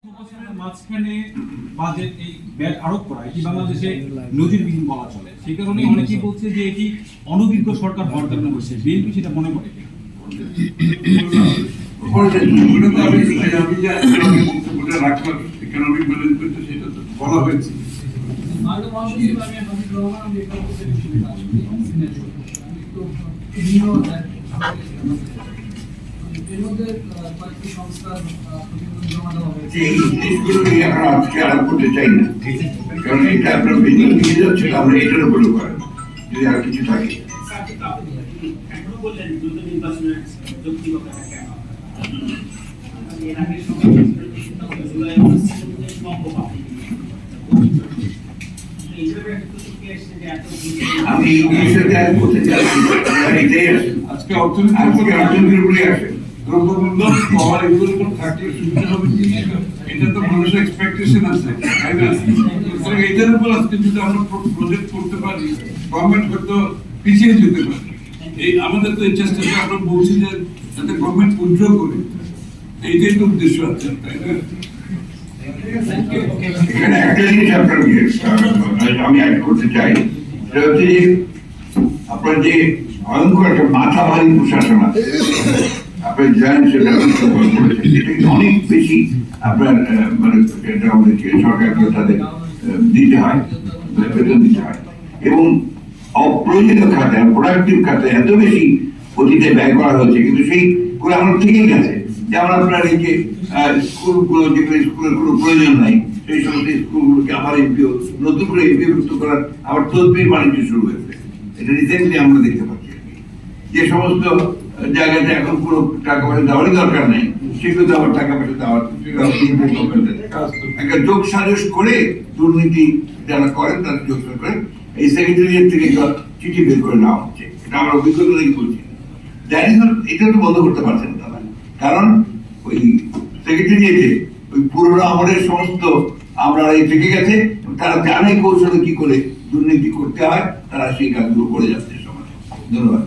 মাঝখানে বাজেট এই ব্যাট আরোপ করা এটি বাংলাদেশে নজিরবিহীন বলা চলে, সেই কারণে অনেকেই বলছে যে এটি অনভিজ্ঞ সরকার হওয়ার কারণে হয়েছে। বিএনপি সেটা মনে করে বলা হয়েছে। আজকে আলাপ করতে চাই না, কারণ এটা আপনার বেদিং নিয়ে যাচ্ছে, আমরা এটার উপরে করেন যদি আর কিছু থাকে। আমি করতে চাচ্ছি এটাই আসে, আজকে অর্থনীতির উপরে আসে, দ্রব্যমূল্য পাওয়ার এগুলোর উপর থাকলে সুবিধা হবে কি, এটা তো মানুষের এক্সপেকটেশন আছে, তাই না? এটার উপর আজকে যদি আমরা প্রজেক্ট করতে পারি, গভর্নমেন্ট হয়তো পিছিয়ে যেতে পারে। এই আমাদের তো এই চেষ্টাটা আমরা বলছি যে যাতে গভর্নমেন্ট উইথড্র করে, এইটাই তো উদ্দেশ্য আছে, তাই না? এখানে একটা জিনিস আমি অ্যাড করতে চাই, সেটা হচ্ছে যে আপনার যে ভয়ঙ্কর একটা মাথা ভারী প্রশাসন আছে, আপনি জানেন সেটা অনেক বেশি আপনার মানে সরকারকে তাদের দিতে হয়, বেতন দিতে হয়, এবং অপ্রয়োজনীয় খাতে প্রোডাক্টিভ খাতে এত বেশি অতীতে ব্যয় করা হয়েছে, কিন্তু সেই করে আমার থেকেই গেছে। যেমন আপনার এই যে স্কুলগুলো, যেগুলো স্কুলের কোনো প্রয়োজন নাই, সেই সমস্ত স্কুলগুলোকে আবার এমপিও নতুন করে এমপিওভুক্ত করার আবার তদবির বাণিজ্য শুরু হয়েছে। এটা রিসেন্টলি আমরা দেখতে পাচ্ছি যে সমস্ত জায়গাতে এখন কোনো টাকা পয়সা দেওয়ারই দরকার নেই, সেগুলোতে আবার টাকা পয়সা দেওয়ার একটা যোগ সাজস করে দুর্নীতি যারা করেন তারা যোগ করে এই সেক্রেটারিয়েট থেকে চিঠি বের করে নেওয়া হচ্ছে। এটা আমরা অভিজ্ঞতা থেকে বলছি। এটা তো বন্ধ করতে পারছেন তারা, কারণ ওই সেক্রেটারিয়েটে ওই পুরোনো আমলের সমস্ত আমরা এই থেকে গেছে, তারা জানে কৌশলে কি করে দুর্নীতি করতে হয়, তারা সেই কাজগুলো করে যাচ্ছে সমাজে। ধন্যবাদ।